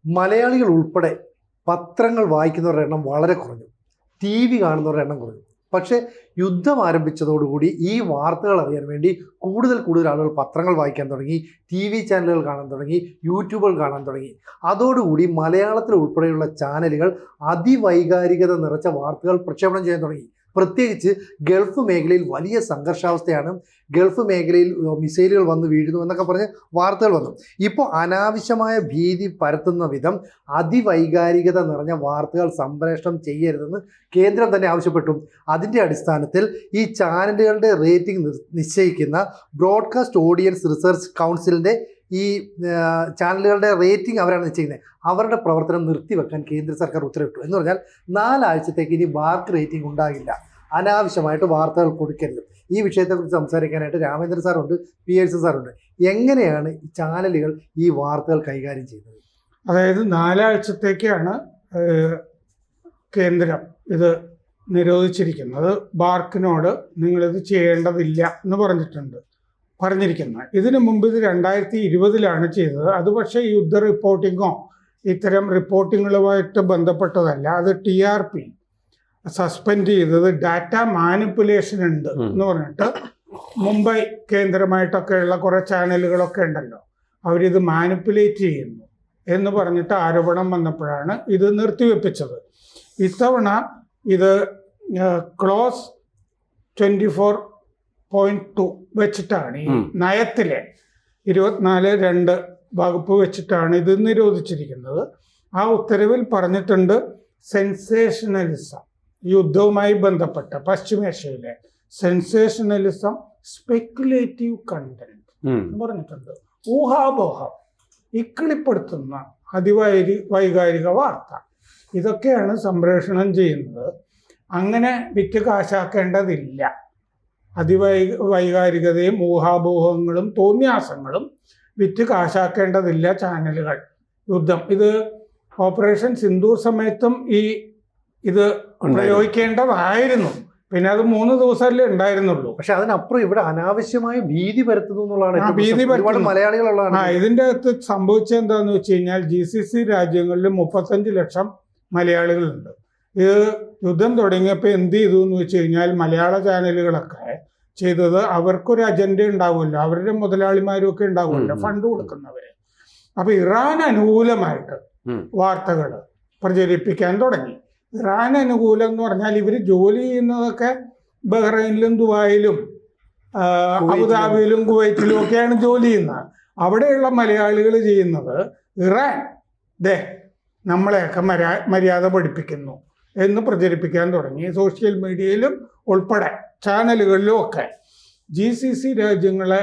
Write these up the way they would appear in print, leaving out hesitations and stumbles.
മലയാളികൾ ഉൾപ്പെടെ പത്രങ്ങൾ വായിക്കുന്നവരുടെ എണ്ണം വളരെ കുറഞ്ഞു. ടി വി കാണുന്നവരുടെ എണ്ണം കുറഞ്ഞു. പക്ഷേ യുദ്ധം ആരംഭിച്ചതോടുകൂടി ഈ വാർത്തകൾ അറിയാൻ വേണ്ടി കൂടുതൽ ആളുകൾ പത്രങ്ങൾ വായിക്കാൻ തുടങ്ങി, ടി വി ചാനലുകൾ കാണാൻ തുടങ്ങി, യൂട്യൂബുകൾ കാണാൻ തുടങ്ങി. അതോടുകൂടി മലയാളത്തിൽ ഉൾപ്പെടെയുള്ള ചാനലുകൾ അതിവൈകാരികത നിറച്ച വാർത്തകൾ പ്രക്ഷേപണം ചെയ്യാൻ തുടങ്ങി. പ്രത്യേകിച്ച് ഗൾഫ് മേഖലയിൽ വലിയ സംഘർഷാവസ്ഥയാണ്. ഗൾഫ് മേഖലയിൽ മിസൈലുകൾ വന്ന് വീഴുന്നു എന്നൊക്കെ പറഞ്ഞ് വാർത്തകൾ വന്നു. ഇപ്പോൾ അനാവശ്യമായ ഭീതി പരത്തുന്ന വിധം അതിവൈകാരികത നിറഞ്ഞ വാർത്തകൾ സംപ്രേഷണം ചെയ്യരുതെന്ന് കേന്ദ്രം തന്നെ ആവശ്യപ്പെട്ടു. അതിൻ്റെ അടിസ്ഥാനത്തിൽ ഈ ചാനലുകളുടെ റേറ്റിംഗ് നിശ്ചയിക്കുന്ന ബ്രോഡ്കാസ്റ്റ് ഓഡിയൻസ് റിസർച്ച് കൗൺസിലിൻ്റെ ഈ ചാനലുകളുടെ റേറ്റിംഗ് അവരാണ് നിശ്ചയിക്കുന്നത്. അവരുടെ പ്രവർത്തനം നിർത്തിവെക്കാൻ കേന്ദ്ര സർക്കാർ ഉത്തരവിട്ടു. എന്ന് പറഞ്ഞാൽ 4 ആഴ്ചത്തേക്ക് ഇനി ബാർക്ക് റേറ്റിംഗ് ഉണ്ടാകില്ല. അനാവശ്യമായിട്ട് വാർത്തകൾ കൊടുക്കരുത്. ഈ വിഷയത്തെക്കുറിച്ച് സംസാരിക്കാനായിട്ട് രാമേന്ദ്രൻ സാറുണ്ട്, പിയേഴ്സൺ സാറുണ്ട്. എങ്ങനെയാണ് ഈ ചാനലുകൾ ഈ വാർത്തകൾ കൈകാര്യം ചെയ്യുന്നത്? അതായത് 4 ആഴ്ചത്തേക്കാണ് കേന്ദ്രം ഇത് നിരോധിച്ചിരിക്കുന്നത്. ബാർക്കിനോട് നിങ്ങളിത് ചെയ്യേണ്ടതില്ല എന്ന് പറഞ്ഞിരിക്കുന്നത്. ഇതിനു മുമ്പ് ഇത് 2020 ചെയ്തത്. അത് പക്ഷേ യുദ്ധ റിപ്പോർട്ടിങ്ങോ ഇത്തരം റിപ്പോർട്ടിങ്ങുകളുമായിട്ട് ബന്ധപ്പെട്ടതല്ല. അത് TRP സസ്പെൻഡ് ചെയ്തത് ഡാറ്റ മാനിപ്പുലേഷൻ ഉണ്ട് എന്ന് പറഞ്ഞിട്ട് മുംബൈ കേന്ദ്രമായിട്ടൊക്കെയുള്ള കുറേ ചാനലുകളൊക്കെ ഉണ്ടല്ലോ, അവരിത് മാനിപ്പുലേറ്റ് ചെയ്യുന്നു എന്ന് പറഞ്ഞിട്ട് ആരോപണം വന്നപ്പോഴാണ് ഇത് നിർത്തിവെപ്പിച്ചത്. ഇത്തവണ ഇത് ക്ലോസ് 24.2 വെച്ചിട്ടാണ് ഈ നയത്തിലെ 24(2) വകുപ്പ് വെച്ചിട്ടാണ് ഇത് നിരോധിച്ചിരിക്കുന്നത്. ആ ഉത്തരവിൽ പറഞ്ഞിട്ടുണ്ട് സെൻസേഷണലിസം, യുദ്ധവുമായി ബന്ധപ്പെട്ട പശ്ചിമേഷ്യയിലെ സെൻസേഷണലിസം, സ്പെക്കുലേറ്റീവ് കണ്ടന്റ് എന്ന് പറഞ്ഞിട്ടുണ്ട്. ഊഹാപോഹം, ഇക്കിളിപ്പെടുത്തുന്ന വൈകാരിക വാർത്ത, ഇതൊക്കെയാണ് സംപ്രേഷണം ചെയ്യുന്നത്. അങ്ങനെ വിറ്റ് കാശാക്കേണ്ടതില്ല. വൈകാരികതയും ഊഹാപോഹങ്ങളും തോന്നിയാസങ്ങളും വിറ്റ് കാശാക്കേണ്ടതില്ല ചാനലുകൾ. യുദ്ധം ഇത് ഓപ്പറേഷൻ സിന്ദൂർ സമയത്തും ഇത് പ്രയോഗിക്കേണ്ടതായിരുന്നു. പിന്നെ അത് 3 ദിവസമല്ലേ ഉണ്ടായിരുന്നുള്ളൂ. പക്ഷെ അതിനപ്പുറം ഇവിടെ അനാവശ്യമായ ഭീതി പരത്തുന്നു എന്നുള്ളതാണ് മലയാളികളുള്ളതാണ്. ഇതിൻ്റെ അകത്ത് സംഭവിച്ചത് എന്താണെന്ന് വെച്ച് കഴിഞ്ഞാൽ GCC രാജ്യങ്ങളിൽ 35 ലക്ഷം മലയാളികളുണ്ട്. ഇത് യുദ്ധം തുടങ്ങിയപ്പോൾ എന്ത് ചെയ്തു എന്ന് വെച്ച് കഴിഞ്ഞാൽ മലയാള ചാനലുകളൊക്കെ ചെയ്തത്, അവർക്കൊരു അജണ്ട ഉണ്ടാവുമല്ലോ, അവരുടെ മുതലാളിമാരും ഒക്കെ ഉണ്ടാവുമല്ലോ, ഫണ്ട് കൊടുക്കുന്നവര്. അപ്പൊ ഇറാൻ അനുകൂലമായിട്ട് വാർത്തകൾ പ്രചരിപ്പിക്കാൻ തുടങ്ങി. ഇറാൻ അനുകൂലം എന്ന് പറഞ്ഞാൽ ഇവർ ജോലി ചെയ്യുന്നതൊക്കെ ബഹ്റൈനിലും ദുബായിലും അബുദാബിയിലും കുവൈറ്റിലും ഒക്കെയാണ് ജോലി ചെയ്യുന്നത്. അവിടെയുള്ള മലയാളികൾ ചെയ്യുന്നത് ഇറാൻ നമ്മളെയൊക്കെ മര്യാദ പഠിപ്പിക്കുന്നു എന്ന് പ്രചരിപ്പിക്കാൻ തുടങ്ങി. സോഷ്യൽ മീഡിയയിലും ഉൾപ്പെടെ ചാനലുകളിലും ഒക്കെ GCC രാജ്യങ്ങളെ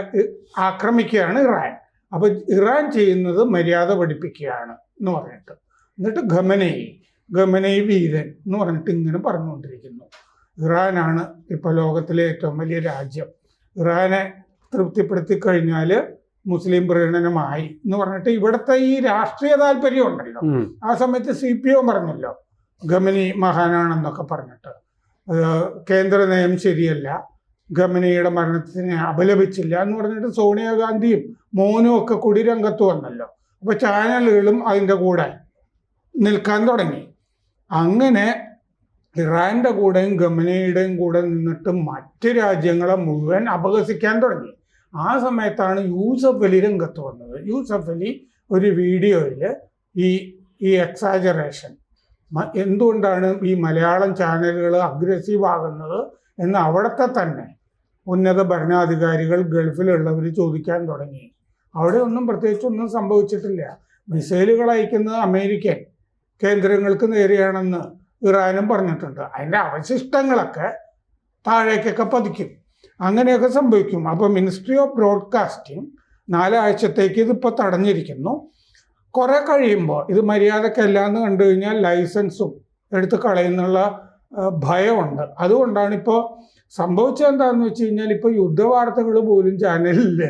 ആക്രമിക്കുകയാണ് ഇറാൻ. അപ്പൊ ഇറാൻ ചെയ്യുന്നത് മര്യാദ പഠിപ്പിക്കുകയാണ് എന്ന് പറഞ്ഞിട്ട്, എന്നിട്ട് ഖമനൈ വീരൻ എന്ന് പറഞ്ഞിട്ട് ഇങ്ങനെ പറഞ്ഞുകൊണ്ടിരിക്കുന്നു. ഇറാനാണ് ഇപ്പോൾ ലോകത്തിലെ ഏറ്റവും വലിയ രാജ്യം. ഇറാനെ തൃപ്തിപ്പെടുത്തി കഴിഞ്ഞാൽ മുസ്ലിം പ്രീണനമായി എന്ന് പറഞ്ഞിട്ട് ഇവിടുത്തെ ഈ രാഷ്ട്രീയ താല്പര്യം ഉണ്ടല്ലോ, ആ സമയത്ത് CPO പറഞ്ഞല്ലോ ഖമനി മഹാനാണെന്നൊക്കെ പറഞ്ഞിട്ട്. കേന്ദ്ര നയം ശരിയല്ല, ഖമനിയുടെ മരണത്തിനെ അപലപിച്ചില്ല എന്ന് പറഞ്ഞിട്ട് സോണിയാഗാന്ധിയും മോനും ഒക്കെ കൂടി രംഗത്ത് വന്നല്ലോ. അപ്പൊ ചാനലുകളും അതിൻ്റെ കൂടെ നിൽക്കാൻ തുടങ്ങി. അങ്ങനെ ഇറാന്റെ കൂടെയും ഖമനിയുടെയും കൂടെ നിന്നിട്ട് മറ്റ് രാജ്യങ്ങളെ മുഴുവൻ അപഹസിക്കാൻ തുടങ്ങി. ആ സമയത്താണ് യൂസഫ് അലി രംഗത്ത് വന്നത്. യൂസഫ് അലി ഒരു വീഡിയോയിൽ ഈ എക്സാജറേഷൻ, എന്തുകൊണ്ടാണ് ഈ മലയാളം ചാനലുകൾ അഗ്രസീവ് ആകുന്നത് എന്ന് അവിടുത്തെ തന്നെ ഉന്നത ഭരണാധികാരികൾ ഗൾഫിലുള്ളവർ ചോദിക്കാൻ തുടങ്ങി. അവിടെ പ്രത്യേകിച്ചൊന്നും സംഭവിച്ചിട്ടില്ല. മിസൈലുകൾ അയക്കുന്നത് അമേരിക്കൻ കേന്ദ്രങ്ങൾക്ക് നേരെയാണെന്ന് ഇറാനും പറഞ്ഞിട്ടുണ്ട്. അതിൻ്റെ അവശിഷ്ടങ്ങളൊക്കെ താഴേക്കൊക്കെ പതിക്കും, അങ്ങനെയൊക്കെ സംഭവിക്കും. അപ്പോൾ മിനിസ്ട്രി ഓഫ് ബ്രോഡ്കാസ്റ്റിംഗ് 4 ആഴ്ചത്തേക്ക് ഇതിപ്പോൾ തടഞ്ഞിരിക്കുന്നു. കുറെ കഴിയുമ്പോൾ ഇത് മര്യാദക്കല്ല എന്ന് കണ്ടു കഴിഞ്ഞാൽ ലൈസൻസും എടുത്ത് കളയുന്നുള്ള ഭയമുണ്ട്. അതുകൊണ്ടാണ് ഇപ്പോൾ സംഭവിച്ചത് എന്താണെന്ന് വെച്ച് കഴിഞ്ഞാൽ ഇപ്പോൾ യുദ്ധവാർത്തകൾ പോലും ചാനലിൽ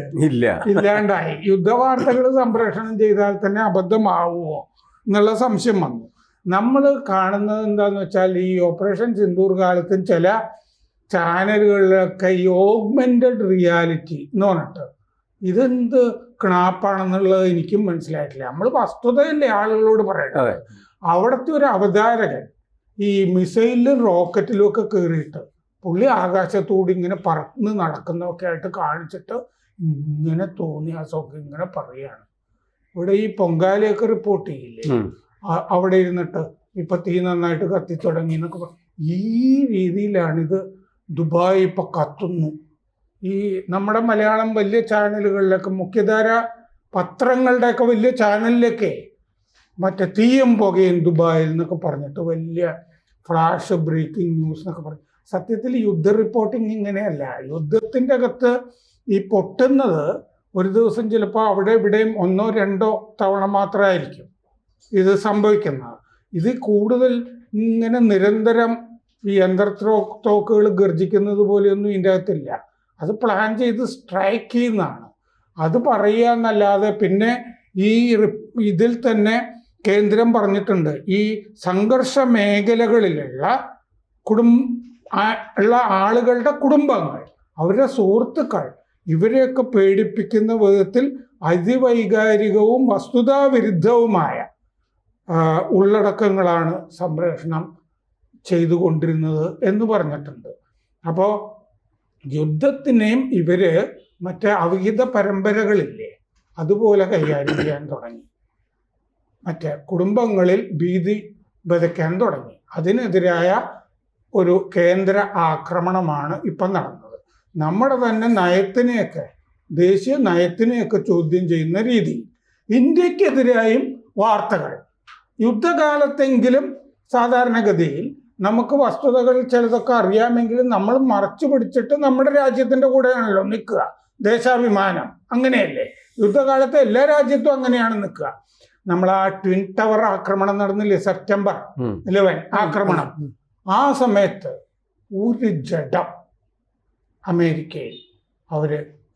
ഇല്ലാണ്ടായി. യുദ്ധവാർത്തകൾ സംപ്രേഷണം ചെയ്താൽ തന്നെ അബദ്ധമാവുമോ എന്നുള്ള സംശയം വന്നു. നമ്മൾ കാണുന്നത് എന്താണെന്ന് വെച്ചാൽ ഈ ഓപ്പറേഷൻ സിന്ദൂർ കാലത്തും ചില ചാനലുകളിലൊക്കെ ഈ ഓഗ്മെന്റഡ് റിയാലിറ്റി എന്ന് പറഞ്ഞിട്ട് ഇതെന്ത് ക്ണാപ്പാണെന്നുള്ളത് എനിക്കും മനസ്സിലായിട്ടില്ല. നമ്മൾ വസ്തുതയല്ലേ ആളുകളോട് പറയട്ടെ. അവിടുത്തെ ഒരു അവതാരകൻ ഈ മിസൈലിലും റോക്കറ്റിലും ഒക്കെ കയറിയിട്ട് പുള്ളി ആകാശത്തൂടി ഇങ്ങനെ പറന്ന് നടക്കുന്നതൊക്കെ ആയിട്ട് കാണിച്ചിട്ട് ഇങ്ങനെ തോന്നിയാസമൊക്കെ ഇങ്ങനെ പറയാണ്. ഇവിടെ ഈ പൊങ്കാലയൊക്കെ റിപ്പോർട്ട് ചെയ്യില്ലേ, അവിടെ ഇരുന്നിട്ട് ഇപ്പൊ തീ നന്നായിട്ട് കത്തി തുടങ്ങി എന്നൊക്കെ ഈ രീതിയിലാണിത്. ദുബായ് ഇപ്പൊ കത്തുന്നു. ഈ നമ്മുടെ മലയാളം വലിയ ചാനലുകളിലൊക്കെ, മുഖ്യധാര പത്രങ്ങളുടെയൊക്കെ വലിയ ചാനലിലൊക്കെ മറ്റേ തീയും പുകയും ദുബായിൽ എന്നൊക്കെ പറഞ്ഞിട്ട് വലിയ ഫ്ലാഷ് ബ്രേക്കിംഗ് ന്യൂസ് എന്നൊക്കെ പറഞ്ഞു. സത്യത്തിൽ യുദ്ധ റിപ്പോർട്ടിങ് ഇങ്ങനെയല്ല. യുദ്ധത്തിൻ്റെ അകത്ത് ഈ പൊട്ടുന്നത് ഒരു ദിവസം ചിലപ്പോൾ അവിടെ ഇവിടെയും 1-2 തവണ മാത്രമായിരിക്കും ഇത് സംഭവിക്കുന്നത്. ഇത് കൂടുതൽ ഇങ്ങനെ നിരന്തരം ഈ യന്ത്രത്തോക്കുകൾ ഗർജിക്കുന്നത് പോലെയൊന്നും ഇതിൻ്റെ അകത്തില്ല. അത് പ്ലാൻ ചെയ്ത് സ്ട്രൈക്ക് ചെയ്യുന്നതാണ്. അത് പറയുക എന്നല്ലാതെ പിന്നെ ഈ ഇതിൽ തന്നെ കേന്ദ്രം പറഞ്ഞിട്ടുണ്ട്, ഈ സംഘർഷ മേഖലകളിലുള്ള ഉള്ള ആളുകളുടെ കുടുംബങ്ങൾ, അവരുടെ സുഹൃത്തുക്കൾ, ഇവരെയൊക്കെ പേടിപ്പിക്കുന്ന വിധത്തിൽ അതിവൈകാരികവും വസ്തുതാവിരുദ്ധവുമായ ഉള്ളടക്കങ്ങളാണ് സംപ്രേഷണം ചെയ്തുകൊണ്ടിരുന്നത് എന്ന് പറഞ്ഞിട്ടുണ്ട്. അപ്പോൾ യുദ്ധത്തിനെയും ഇവര് മറ്റേ അവിഹിത പരമ്പരകളില്ലേ അതുപോലെ കൈകാര്യം ചെയ്യാൻ തുടങ്ങി. മറ്റേ കുടുംബങ്ങളിൽ ഭീതി വിതയ്ക്കാൻ തുടങ്ങി. അതിനെതിരായ ഒരു കേന്ദ്ര ആക്രമണമാണ് ഇപ്പം നടന്നത്. നമ്മുടെ തന്നെ നയത്തിനെയൊക്കെ, ദേശീയ നയത്തിനെയൊക്കെ ചോദ്യം ചെയ്യുന്ന രീതിയിൽ ഇന്ത്യക്കെതിരായും വാർത്തകൾ. യുദ്ധകാലത്തെങ്കിലും സാധാരണഗതിയിൽ നമുക്ക് വസ്തുതകൾ ചിലതൊക്കെ അറിയാമെങ്കിലും നമ്മൾ മറച്ചു പിടിച്ചിട്ട് നമ്മുടെ രാജ്യത്തിൻ്റെ കൂടെയാണല്ലോ നിൽക്കുക. ദേശാഭിമാനം അങ്ങനെയല്ലേ. യുദ്ധകാലത്ത് എല്ലാ രാജ്യത്തും അങ്ങനെയാണ് നിൽക്കുക. നമ്മൾ ആ ട്വിൻ ടവർ ആക്രമണം നടന്നില്ലേ, സെപ്റ്റംബർ 11 ആക്രമണം. ആ സമയത്ത് ഒരു ജഡം അമേരിക്കയിൽ അവർ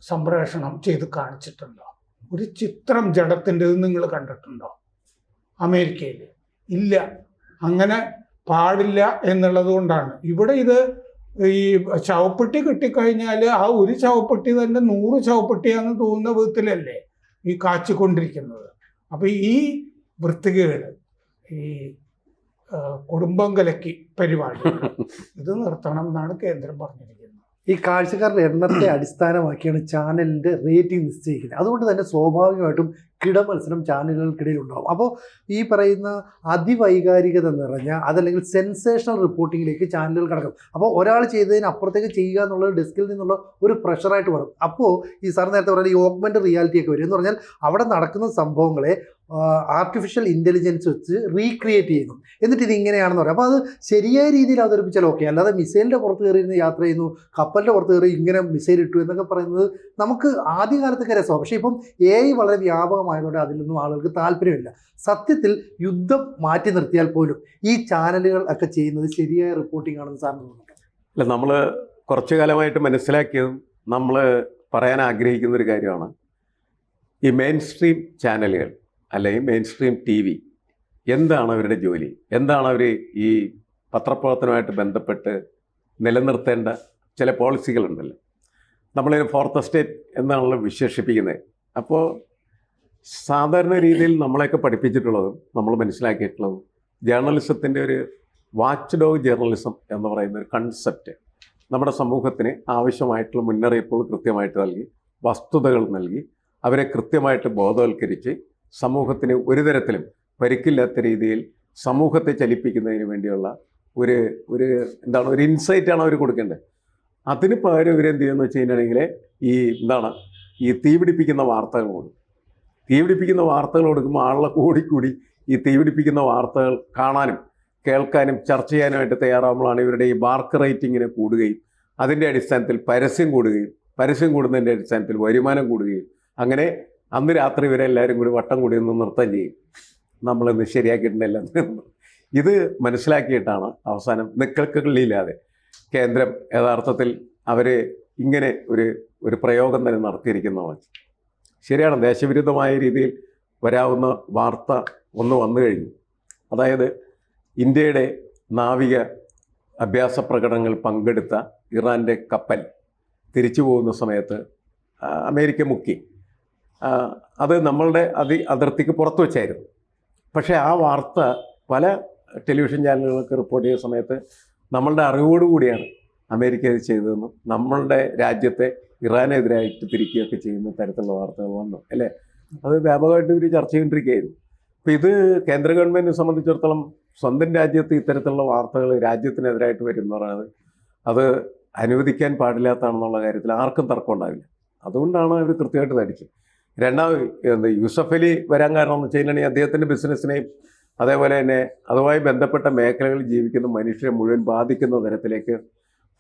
സംപ്രേഷണം ചെയ്ത് കാണിച്ചിട്ടുണ്ടോ? ഒരു ചിത്രം ജഡത്തിൻ്റെത് നിങ്ങൾ കണ്ടിട്ടുണ്ടോ അമേരിക്കയിൽ? ഇല്ല. അങ്ങനെ പാടില്ല എന്നുള്ളത് കൊണ്ടാണ് ഇവിടെ ഇത് ഈ ശവപ്പെട്ടി കിട്ടിക്കഴിഞ്ഞാൽ ആ ഒരു ശവപ്പെട്ടി തന്നെ 100 ശവപ്പെട്ടിയാണെന്ന് തോന്നുന്ന വിധത്തിലല്ലേ ഈ കാച്ചിക്കൊണ്ടിരിക്കുന്നത്. അപ്പം ഈ വൃത്തികേട്, ഈ കുടുംബം കലക്കി പരിപാടി ഇത് നിർത്തണം എന്നാണ് കേന്ദ്രം പറഞ്ഞിരിക്കുന്നത്. ഈ കാഴ്ചക്കാരുടെ എണ്ണത്തെ അടിസ്ഥാനമാക്കിയാണ് ചാനലിൻ്റെ റേറ്റിംഗ് നിശ്ചയിക്കുന്നത്. അതുകൊണ്ട് തന്നെ സ്വാഭാവികമായിട്ടും കിടമത്സരം ചാനലുകൾക്കിടയിൽ ഉണ്ടാകും. അപ്പോൾ ഈ പറയുന്ന അതിവൈകാരികത നിറഞ്ഞ അതല്ലെങ്കിൽ സെൻസേഷണൽ റിപ്പോർട്ടിങ്ങിലേക്ക് ചാനലുകൾ കിടക്കും. അപ്പോൾ ഒരാൾ ചെയ്തതിന് അപ്പുറത്തേക്ക് ചെയ്യുക എന്നുള്ളത് ഡെസ്കിൽ നിന്നുള്ള ഒരു പ്രഷറായിട്ട് വരും. അപ്പോൾ ഈ സാർ നേരത്തെ പറയുന്നത് ഈ ഓഗ്മെൻറ്റഡ് റിയാലിറ്റിയൊക്കെ വരും എന്ന് പറഞ്ഞാൽ അവിടെ നടക്കുന്ന സംഭവങ്ങളെ ആർട്ടിഫിഷ്യൽ ഇൻ്റലിജൻസ് വെച്ച് റീക്രിയേറ്റ് ചെയ്യുന്നു. എന്നിട്ട് ഇത് ഇങ്ങനെയാണെന്ന് പറയും. അപ്പോൾ അത് ശരിയായ രീതിയിൽ അവതരിപ്പിച്ചാൽ ഓക്കെ. അല്ലാതെ മിസൈലിൻ്റെ പുറത്ത് കയറിയിരുന്ന് യാത്ര ചെയ്യുന്നു, കപ്പലിൻ്റെ പുറത്ത് കയറി ഇങ്ങനെ മിസൈൽ ഇട്ടു എന്നൊക്കെ പറയുന്നത് നമുക്ക് ആദ്യകാലത്തൊക്കെ രസമാണ്. പക്ഷേ ഇപ്പം AI വളരെ വ്യാപകമായതുകൊണ്ട് അതിലൊന്നും ആളുകൾക്ക് താല്പര്യമില്ല. സത്യത്തിൽ യുദ്ധം മാറ്റി നിർത്തിയാൽ പോലും ഈ ചാനലുകൾ ഒക്കെ ചെയ്യുന്നത് ശരിയായ റിപ്പോർട്ടിംഗ് ആണെന്ന് സാറിന് തോന്നുന്നു? അല്ല, നമ്മൾ കുറച്ചു കാലമായിട്ട് മനസ്സിലാക്കിയതും നമ്മൾ പറയാൻ ആഗ്രഹിക്കുന്ന ഒരു കാര്യമാണ്, ഈ മെയിൻ സ്ട്രീം ചാനലുകൾ അല്ലെങ്കിൽ മെയിൻ സ്ട്രീം TV എന്താണ് അവരുടെ ജോലി, എന്താണ് അവർ ഈ പത്രപ്രവർത്തനവുമായിട്ട് ബന്ധപ്പെട്ട് നിലനിർത്തേണ്ട ചില പോളിസികളുണ്ടല്ലോ. നമ്മളിതിന് ഫോർത്ത് എസ്റ്റേറ്റ് എന്നാണല്ലോ വിശേഷിപ്പിക്കുന്നത്. അപ്പോൾ സാധാരണ രീതിയിൽ നമ്മളെയൊക്കെ പഠിപ്പിച്ചിട്ടുള്ളതും നമ്മൾ മനസ്സിലാക്കിയിട്ടുള്ളതും ജേർണലിസത്തിൻ്റെ ഒരു വാച്ച് ഡോഗ് ജേർണലിസം എന്ന് പറയുന്ന ഒരു കൺസെപ്റ്റ് നമ്മുടെ സമൂഹത്തിന് ആവശ്യമായിട്ടുള്ള മുന്നറിയിപ്പുകൾ കൃത്യമായിട്ട് നൽകി, വസ്തുതകൾ നൽകി, അവരെ കൃത്യമായിട്ട് ബോധവൽക്കരിച്ച് സമൂഹത്തിന് ഒരു തരത്തിലും പരിക്കില്ലാത്ത രീതിയിൽ സമൂഹത്തെ ചലിപ്പിക്കുന്നതിന് വേണ്ടിയുള്ള ഒരു ഇൻസൈറ്റാണ് അവർ കൊടുക്കേണ്ടത്. അതിന് പകരം ഇവരെന്ത് ചെയ്യുമെന്ന് വെച്ച് കഴിഞ്ഞിട്ടുണ്ടെങ്കിൽ ഈ തീപിടിപ്പിക്കുന്ന വാർത്തകൾ കൊടുക്കും. തീപിടിപ്പിക്കുന്ന വാർത്തകൾ കൊടുക്കുമ്പോൾ ആളുകളെ കൂടി ഈ തീപിടിപ്പിക്കുന്ന വാർത്തകൾ കാണാനും കേൾക്കാനും ചർച്ച ചെയ്യാനുമായിട്ട് തയ്യാറാകുമ്പോഴാണ് ഇവരുടെ ഈ മാർക്ക് റേറ്റിങ്ങിന് കൂടുകയും അതിൻ്റെ അടിസ്ഥാനത്തിൽ പരസ്യം കൂടുകയും, പരസ്യം കൂടുന്നതിൻ്റെ അടിസ്ഥാനത്തിൽ വരുമാനം കൂടുകയും, അങ്ങനെ അന്ന് രാത്രി ഇവരെ എല്ലാവരും കൂടി വട്ടം കൂടി ഒന്ന് നൃത്തം ചെയ്യും. നമ്മളിന്ന് ശരിയാക്കിയിട്ടുണ്ടല്ല. ഇത് മനസ്സിലാക്കിയിട്ടാണ് അവസാനം നിക്കക്കള്ളിയില്ലാതെ കേന്ദ്രം യഥാർത്ഥത്തിൽ അവർ ഇങ്ങനെ ഒരു പ്രയോഗം തന്നെ നടത്തിയിരിക്കുന്നതാണ്. ശരിയാണ്, ദേശവിരുദ്ധമായ രീതിയിൽ വരാവുന്ന വാർത്ത ഒന്ന് വന്നു കഴിഞ്ഞു. അതായത് ഇന്ത്യയുടെ നാവിക അഭ്യാസ പ്രകടനങ്ങൾ പങ്കെടുത്ത ഇറാൻ്റെ കപ്പൽ തിരിച്ചു പോകുന്ന സമയത്ത് അമേരിക്ക മുക്കി. അത് നമ്മളുടെ അതിർത്തിക്ക് പുറത്തു വെച്ചായിരുന്നു. പക്ഷേ ആ വാർത്ത പല ടെലിവിഷൻ ചാനലുകൾക്ക് റിപ്പോർട്ട് ചെയ്ത സമയത്ത് നമ്മളുടെ അറിവോടുകൂടിയാണ് അമേരിക്ക ഇത് ചെയ്തതെന്നും നമ്മളുടെ രാജ്യത്തെ ഇറാനെതിരായിട്ട് തിരിക്കുകയൊക്കെ ചെയ്യുന്ന തരത്തിലുള്ള വാർത്തകൾ വന്നു അല്ലേ. അത് വ്യാപകമായിട്ട് ഇവർ ചർച്ച ചെയ്തുകൊണ്ടിരിക്കുകയായിരുന്നു. അപ്പോൾ ഇത് കേന്ദ്ര ഗവൺമെൻറ്റിനെ സംബന്ധിച്ചിടത്തോളം സ്വന്തം രാജ്യത്ത് ഇത്തരത്തിലുള്ള വാർത്തകൾ രാജ്യത്തിനെതിരായിട്ട് വരും എന്ന് പറയുന്നത് അത് അനുവദിക്കാൻ പാടില്ലാത്തതാണെന്നുള്ള കാര്യത്തിൽ ആർക്കും തർക്കം ഉണ്ടാവില്ല. അതുകൊണ്ടാണ് അവർ കൃത്യമായിട്ട് തടിച്ചത്. രണ്ടാമത് യൂസഫ് അലി വരാൻ കാരണം എന്ന് വെച്ച് കഴിഞ്ഞാൽ അദ്ദേഹത്തിൻ്റെ ബിസിനസ്സിനെയും അതേപോലെ തന്നെ അതുമായി ബന്ധപ്പെട്ട മേഖലകളിൽ ജീവിക്കുന്ന മനുഷ്യരെ മുഴുവൻ ബാധിക്കുന്ന തരത്തിലേക്ക്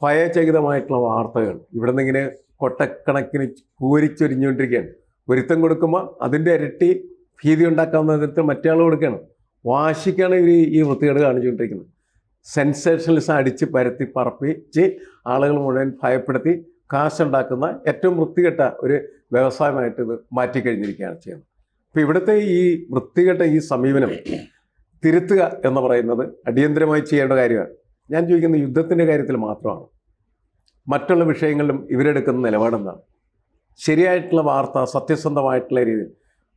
ഭയചകിതമായിട്ടുള്ള വാർത്തകൾ ഇവിടെ നിന്ന് ഇങ്ങനെ കൊട്ടക്കണക്കിന് കൂരിച്ചൊരിഞ്ഞുകൊണ്ടിരിക്കുകയാണ്. ഒരുത്തം കൊടുക്കുമ്പോൾ അതിൻ്റെ ഇരട്ടി ഭീതി ഉണ്ടാക്കാവുന്ന തരത്തിൽ മറ്റേ ആൾ കൊടുക്കുകയാണ്. വാശിക്കാണ് ഇവർ ഈ വൃത്തികേട് കാണിച്ചുകൊണ്ടിരിക്കുന്നത്. സെൻസേഷനലിസം അടിച്ച് പരത്തി പറപ്പിച്ച് ആളുകൾ മുഴുവൻ ഭയപ്പെടുത്തി കാശുണ്ടാക്കുന്ന ഏറ്റവും വൃത്തികെട്ട ഒരു വ്യവസായമായിട്ട് ഇത് മാറ്റിക്കഴിഞ്ഞിരിക്കുകയാണ് ചെയ്യുന്നത്. അപ്പോൾ ഇവിടുത്തെ ഈ വൃത്തികെട്ട ഈ സമീപനം തിരുത്തുക എന്ന് പറയുന്നത് അടിയന്തരമായി ചെയ്യേണ്ട കാര്യമാണ്. ഞാൻ ചോദിക്കുന്നത് യുദ്ധത്തിൻ്റെ കാര്യത്തിൽ മാത്രമാണ്. മറ്റുള്ള വിഷയങ്ങളിലും ഇവരെടുക്കുന്ന നിലപാടെന്താണ്? ശരിയായിട്ടുള്ള വാർത്ത സത്യസന്ധമായിട്ടുള്ള രീതിയിൽ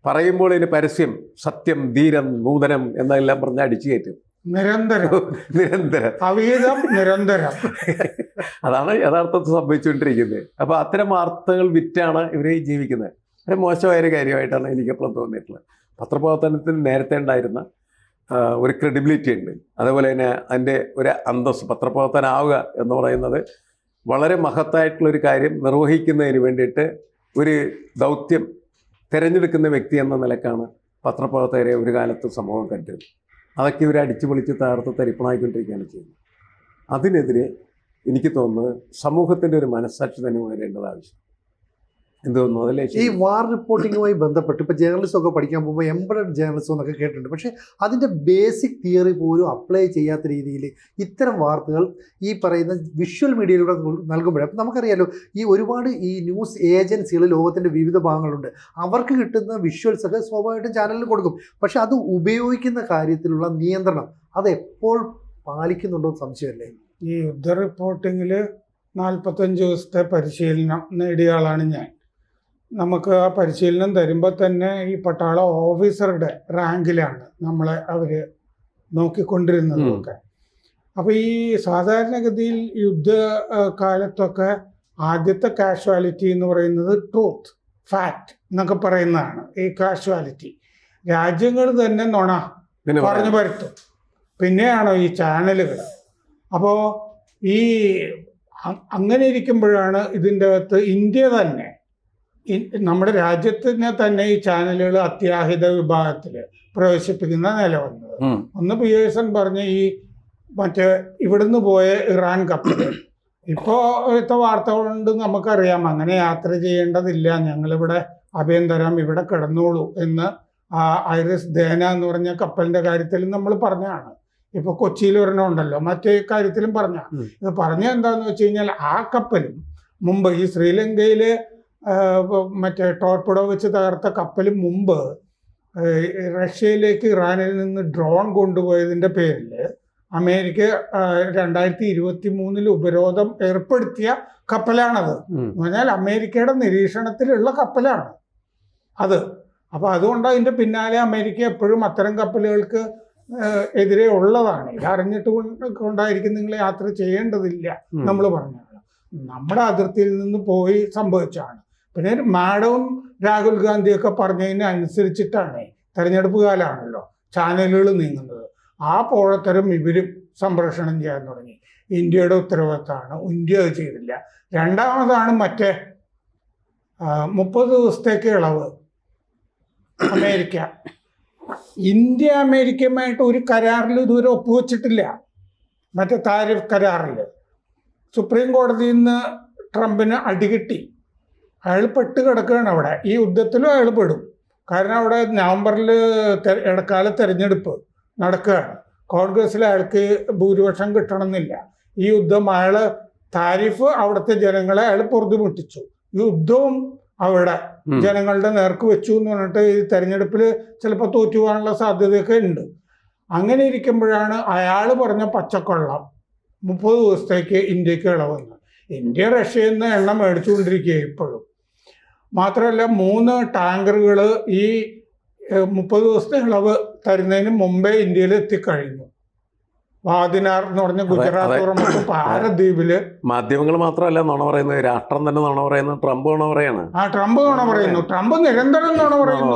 പറയുമ്പോൾ ഇതിന് പരസ്യം സത്യം ധീരം നൂതനം എന്നെല്ലാം പറഞ്ഞ് അടിച്ചു കയറ്റും. നിരന്തരം അവീതം നിരന്തരം. അതാണ് യഥാർത്ഥത്തിൽ സംഭവിച്ചുകൊണ്ടിരിക്കുന്നത്. അപ്പോൾ അത്തരം വാർത്തകൾ വിറ്റാണ് ഇവർ ജീവിക്കുന്നത്. ഒരു മോശമായൊരു കാര്യമായിട്ടാണ് എനിക്കെപ്പോഴും തോന്നിയിട്ടുള്ളത്. പത്രപ്രവർത്തനത്തിന് നേരത്തെ ഉണ്ടായിരുന്ന ഒരു ക്രെഡിബിലിറ്റി ഉണ്ട്. അതുപോലെ തന്നെ അതിൻ്റെ ഒരു അന്തസ്സ്, പത്രപ്രവർത്തനാവുക എന്ന് പറയുന്നത് വളരെ മഹത്തായിട്ടുള്ളൊരു കാര്യം നിർവഹിക്കുന്നതിന് വേണ്ടിയിട്ട് ഒരു ദൗത്യം തിരഞ്ഞെടുക്കുന്ന വ്യക്തി എന്ന നിലക്കാണ് പത്രപ്രവർത്തകരെ ഒരു കാലത്ത് സമൂഹം കണ്ടത്. അതൊക്കെ ഇവർ അടിച്ചു പൊളിച്ച് തകർത്ത് തരിപ്പണായിക്കൊണ്ടിരിക്കുകയാണ് ചെയ്യുന്നത്. അതിനെതിരെ എനിക്ക് തോന്നുന്നത് സമൂഹത്തിൻ്റെ ഒരു മനസ്സാക്ഷി തന്നെ ഉയരേണ്ടത് ആവശ്യം. എന്ത് തോന്നുന്നു? അതല്ലേ ഈ വാർ റിപ്പോർട്ടിങ്ങുമായി ബന്ധപ്പെട്ട് ഇപ്പോൾ ജേർണലിസം ഒക്കെ പഠിക്കാൻ പോകുമ്പോൾ എംബഡഡ് ജേർണലിസം എന്നൊക്കെ കേട്ടിട്ടുണ്ട്. പക്ഷേ അതിൻ്റെ ബേസിക് തിയറി പോലും അപ്ലൈ ചെയ്യാത്ത രീതിയിൽ ഇത്തരം വാർത്തകൾ ഈ പറയുന്ന വിഷ്വൽ മീഡിയയിലൂടെ നൽകുമ്പോഴേ, അപ്പം നമുക്കറിയാലോ ഈ ഒരുപാട് ഈ ന്യൂസ് ഏജൻസികൾ ലോകത്തിൻ്റെ വിവിധ ഭാഗങ്ങളുണ്ട്. അവർക്ക് കിട്ടുന്ന വിഷ്വൽസ് ഒക്കെ സ്വാഭാവികമായിട്ടും ചാനലിൽ കൊടുക്കും. പക്ഷെ അത് ഉപയോഗിക്കുന്ന കാര്യത്തിലുള്ള നിയന്ത്രണം അത് എപ്പോൾ പാലിക്കുന്നുണ്ടോ എന്ന് സംശയമല്ലേ? ഈ യുദ്ധ റിപ്പോർട്ടിങ്ങിൽ 45 ദിവസത്തെ പരിശീലനം നേടിയ ആളാണ് ഞാൻ. നമുക്ക് ആ പരിശീലനം തരുമ്പോൾ തന്നെ ഈ പട്ടാള ഓഫീസറുടെ റാങ്കിലാണ് നമ്മളെ അവർ നോക്കിക്കൊണ്ടിരുന്നതൊക്കെ. അപ്പോൾ ഈ സാധാരണഗതിയിൽ യുദ്ധ കാലത്തൊക്കെ ആദ്യത്തെ കാഷ്വാലിറ്റി എന്ന് പറയുന്നത് ട്രൂത്ത്, ഫാക്റ്റ് എന്നൊക്കെ പറയുന്നതാണ് ഈ കാഷ്വാലിറ്റി. രാജ്യങ്ങൾ തന്നെ നുണ പറഞ്ഞു പരത്തും. പിന്നെയാണോ ഈ ചാനലുകൾ. അപ്പോൾ ഈ അങ്ങനെ ഇരിക്കുമ്പോഴാണ് ഇതിൻ്റെ അകത്ത് ഇന്ത്യ തന്നെ നമ്മുടെ രാജ്യത്തിനെ തന്നെ ഈ ചാനലുകൾ അത്യാഹിത വിഭാഗത്തിൽ പ്രവേശിപ്പിക്കുന്ന നില വന്നത്. ഒന്ന് പിയേഴ്സൺ പറഞ്ഞ ഈ മറ്റേ ഇവിടുന്ന് പോയ ഇറാൻ കപ്പൽ, ഇപ്പോഴത്തെ വാർത്തകളുണ്ട് നമുക്കറിയാം അങ്ങനെ യാത്ര ചെയ്യേണ്ടതില്ല, ഞങ്ങളിവിടെ അഭയം തരാം, ഇവിടെ കിടന്നോളൂ എന്ന് ഐറിസ് ദേന എന്ന് പറഞ്ഞ കപ്പലിൻ്റെ കാര്യത്തിൽ നമ്മൾ പറഞ്ഞതാണ്. ഇപ്പോൾ കൊച്ചിയിൽ ഒരെണ്ണം ഉണ്ടല്ലോ, മറ്റേ കാര്യത്തിലും പറഞ്ഞ. ഇത് പറഞ്ഞ എന്താന്ന് വെച്ച് കഴിഞ്ഞാൽ ആ കപ്പലും മുമ്പ് ഈ ശ്രീലങ്കയിൽ മറ്റേ ടോർപിഡോ വെച്ച് തകർത്ത കപ്പലും മുമ്പ് റഷ്യയിലേക്ക് ഇറാനിൽ നിന്ന് ഡ്രോൺ കൊണ്ടുപോയതിൻ്റെ പേരിൽ അമേരിക്ക 2023 ഉപരോധം ഏർപ്പെടുത്തിയ കപ്പലാണത്. എന്ന് പറഞ്ഞാൽ അമേരിക്കയുടെ നിരീക്ഷണത്തിലുള്ള കപ്പലാണ് അത്. അപ്പോൾ അതുകൊണ്ട് അതിൻ്റെ പിന്നാലെ അമേരിക്ക എപ്പോഴും അത്തരം കപ്പലുകൾക്ക് എതിരെ ഉള്ളതാണ്. ഇത് അറിഞ്ഞിട്ട് കൊണ്ടായിരിക്കും നിങ്ങൾ യാത്ര ചെയ്യേണ്ടതില്ല നമ്മൾ പറഞ്ഞത്. നമ്മുടെ അതിർത്തിയിൽ നിന്ന് പോയി സംഭവിച്ചാണ്. പിന്നെ മാഡവും രാഹുൽ ഗാന്ധിയൊക്കെ പറഞ്ഞതിന് അനുസരിച്ചിട്ടാണ്, തെരഞ്ഞെടുപ്പ് കാലമാണല്ലോ, ചാനലുകൾ നീങ്ങുന്നത്. ആ പോഴത്തരം ഇവരും സംപ്രേഷണം ചെയ്യാൻ തുടങ്ങി. ഇന്ത്യയുടെ ഉത്തരവാദിത്തമാണ്, ഇന്ത്യ അത് ചെയ്തില്ല. രണ്ടാമതാണ് മറ്റേ 30 ദിവസത്തേക്ക് ഇളവ്. അമേരിക്ക ഇന്ത്യ അമേരിക്കയുമായിട്ട് ഒരു കരാറിൽ ഇതുവരെ ഒപ്പുവെച്ചിട്ടില്ല. മറ്റേ താരിഫ് കരാറിൽ സുപ്രീം കോടതിയിൽ നിന്ന് ട്രംപിന് അടികിട്ടി. അയാൾ പെട്ട് കിടക്കുകയാണ് അവിടെ. ഈ യുദ്ധത്തിലും അയാൾ പെടും. കാരണം അവിടെ നവംബറിൽ ഇടക്കാല തെരഞ്ഞെടുപ്പ് നടക്കുകയാണ്. കോൺഗ്രസ്സിൽ അയാൾക്ക് ഭൂരിപക്ഷം കിട്ടണമെന്നില്ല. ഈ യുദ്ധം അയാൾ താരിഫ് അവിടുത്തെ ജനങ്ങളെ അയാൾ പൊറുതിമുട്ടിച്ചു. യുദ്ധവും അവിടെ ജനങ്ങളുടെ നേർക്ക് വെച്ചു എന്ന് പറഞ്ഞിട്ട് ഈ തെരഞ്ഞെടുപ്പിൽ ചിലപ്പോൾ തോറ്റുപോകാനുള്ള സാധ്യതയൊക്കെ ഉണ്ട്. അങ്ങനെ ഇരിക്കുമ്പോഴാണ് അയാൾ പറഞ്ഞ പച്ചക്കൊള്ളം 30 ദിവസത്തേക്ക് ഇന്ത്യക്ക് ഇളവെന്ന്. ഇന്ത്യ റഷ്യയിൽ നിന്ന് എണ്ണ മേടിച്ചുകൊണ്ടിരിക്കുക ഇപ്പോഴും. മാത്രമല്ല 3 ടാങ്കറുകൾ ഈ 30 ദിവസത്തെ ഇളവ് തരുന്നതിന് മുമ്പേ ഇന്ത്യയിൽ എത്തിക്കഴിഞ്ഞു. വാദിനാർ എന്ന് പറഞ്ഞ ഗുജറാത്ത് തുറമുഖം പാരദ്വീപില്. മാധ്യമങ്ങൾ മാത്രമല്ല നുണ പറയുന്നത്, രാഷ്ട്രം തന്നെ നുണ പറയുന്നത്. ട്രംപ് നുണ പറയാണ്. ട്രംപ് നുണ പറയുന്നു. ട്രംപ് നിരന്തരം നുണ പറയുന്നു.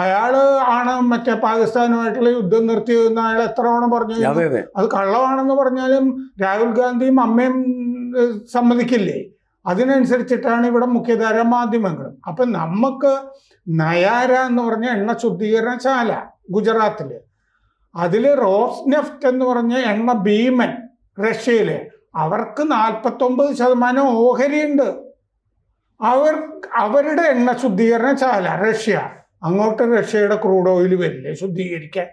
അയാള് ആണ് മറ്റേ പാകിസ്ഥാനുമായിട്ടുള്ള യുദ്ധം നിർത്തിയതെന്ന് അയാൾ എത്ര തവണ പറഞ്ഞു. അത് കള്ളമാണെന്ന് പറഞ്ഞാലും രാഹുൽ ഗാന്ധിയും അമ്മയും സമ്മതിക്കില്ലേ? അതിനനുസരിച്ചിട്ടാണ് ഇവിടെ മുഖ്യധാര മാധ്യമങ്ങൾ. അപ്പൊ നമുക്ക് നയാര എന്ന് പറഞ്ഞ എണ്ണ ശുദ്ധീകരണശാല ഗുജറാത്തില്, അതില് റോസ്നെഫ്റ്റ് എന്ന് പറഞ്ഞ എണ്ണ ഭീമൻ റഷ്യയില്, അവർക്ക് 49% ഓഹരിയുണ്ട്. അവരുടെ എണ്ണ ശുദ്ധീകരണശാല റഷ്യ, അങ്ങോട്ട് റഷ്യയുടെ ക്രൂഡ് ഓയിൽ വരില്ലേ ശുദ്ധീകരിക്കാൻ?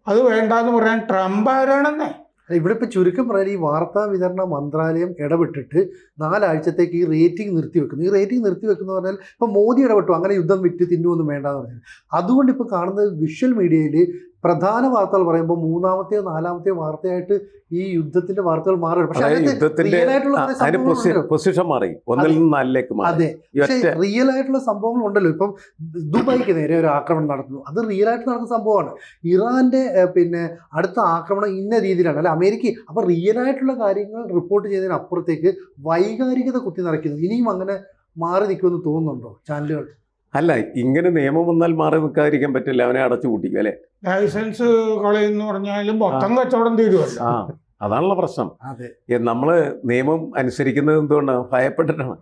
അത് വേണ്ടെന്ന് പറയാൻ ട്രംപ് ആരാണെന്നേ. ഇവിടെ ഇപ്പൊ ചുരുക്കം പറയാൻ ഈ വാർത്താ വിതരണ മന്ത്രാലയം ഇടപെട്ടിട്ട് 4 ആഴ്ചത്തേക്ക് ഈ റേറ്റിംഗ് നിർത്തിവെക്കുന്നു. ഈ റേറ്റിംഗ് നിർത്തിവെക്കുന്നു പറഞ്ഞാൽ ഇപ്പൊ മോദി ഇടപെട്ടു, അങ്ങനെ യുദ്ധം വിറ്റ് തിന്നുമൊന്നും വേണ്ടെന്ന് പറഞ്ഞാൽ. അതുകൊണ്ട് ഇപ്പൊ കാണുന്നത് വിഷ്വൽ മീഡിയയിൽ പ്രധാന വാർത്തകൾ പറയുമ്പോൾ 3-ാമത്തെയോ 4-ാമത്തെയോ വാർത്തയായിട്ട് ഈ യുദ്ധത്തിന്റെ വാർത്തകൾ മാറും. പക്ഷെ പൊസിഷൻ മാറി, ഒന്നിൽ നിന്ന് 4ലേക്ക് മാറി. അതെ, പക്ഷേ റിയൽ ആയിട്ടുള്ള സംഭവങ്ങൾ ഉണ്ടല്ലോ. ഇപ്പം ദുബായിക്ക് നേരെ ഒരു ആക്രമണം നടത്തുന്നു, അത് റിയൽ ആയിട്ട് നടക്കുന്ന സംഭവമാണ്. ഇറാന്റെ അടുത്ത ആക്രമണം ഇന്ന രീതിയിലാണ്, അല്ലെ അമേരിക്ക. അപ്പൊ റിയൽ ആയിട്ടുള്ള കാര്യങ്ങൾ റിപ്പോർട്ട് ചെയ്തതിനപ്പുറത്തേക്ക് വൈകാരികത കുത്തി നിറയ്ക്കുന്നു. ഇനിയും അങ്ങനെ മാറി നിൽക്കുമെന്ന് തോന്നുന്നുണ്ടോ ചാനലുകൾ? അല്ല, ഇങ്ങനെ നിയമം വന്നാൽ മാറി നിൽക്കാതിരിക്കാൻ പറ്റില്ല, അവനെ അടച്ചു കൂട്ടിക്കും അല്ലെ. ലൈസൻസ് കളയെന്ന് പറഞ്ഞാലും മൊത്തം കച്ചവടം തീരുമല്ലോ. അതാണുള്ള പ്രശ്നം. നമ്മള് നിയമം അനുസരിക്കുന്നത് എന്തുകൊണ്ടാണ്? ഭയപ്പെട്ടിട്ടാണ്.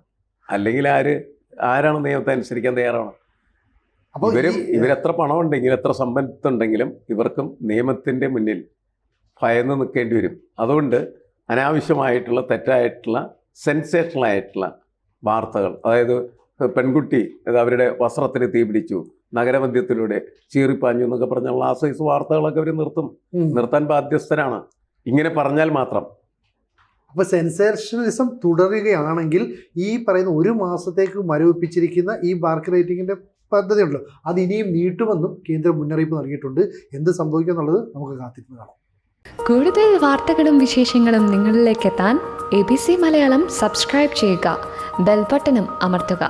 അല്ലെങ്കിൽ ആരാണ് നിയമത്തെ അനുസരിക്കാൻ തയ്യാറാണ്? ഇവരെത്ര പണം ഉണ്ടെങ്കിലും എത്ര സമ്പത്തുണ്ടെങ്കിലും ഇവർക്കും നിയമത്തിന്റെ മുന്നിൽ ഭയന്ന് നിൽക്കേണ്ടി വരും. അതുകൊണ്ട് അനാവശ്യമായിട്ടുള്ള തെറ്റായിട്ടുള്ള സെൻസേഷണലായിട്ടുള്ള വാർത്തകൾ, അതായത് പെൺകുട്ടി അവരുടെ വസ്ത്രത്തിന് തീ പിടിച്ചു, നഗരമധ്യത്തിലൂടെ ചീറിപ്പാഞ്ഞു എന്നൊക്കെ പറഞ്ഞുള്ള ആ സൈസ് വാർത്തകളൊക്കെ അവർ നിർത്താൻ ബാധ്യസ്ഥരാണ്, ഇങ്ങനെ പറഞ്ഞാൽ മാത്രം. അപ്പോൾ സെൻസേഷണലിസം തുടരുകയാണെങ്കിൽ ഈ പറയുന്ന 1 മാസത്തേക്ക് മരവിപ്പിച്ചിരിക്കുന്ന ഈ മാർക്ക് റേറ്റിംഗിൻ്റെ പദ്ധതി ഉണ്ടല്ലോ, അത് ഇനിയും നീട്ടുമെന്നും കേന്ദ്രം മുന്നറിയിപ്പ് നൽകിയിട്ടുണ്ട്. എന്ത് സംഭവിക്കും എന്നുള്ളത് നമുക്ക് കാത്തിരുന്ന് കാണാം. കൂടുതൽ വാർത്തകളും വിശേഷങ്ങളും നിങ്ങളിലേക്ക് എത്താൻ ABC മലയാളം സബ്സ്ക്രൈബ് ചെയ്യുക, ബെൽ ബട്ടണും അമർത്തുക.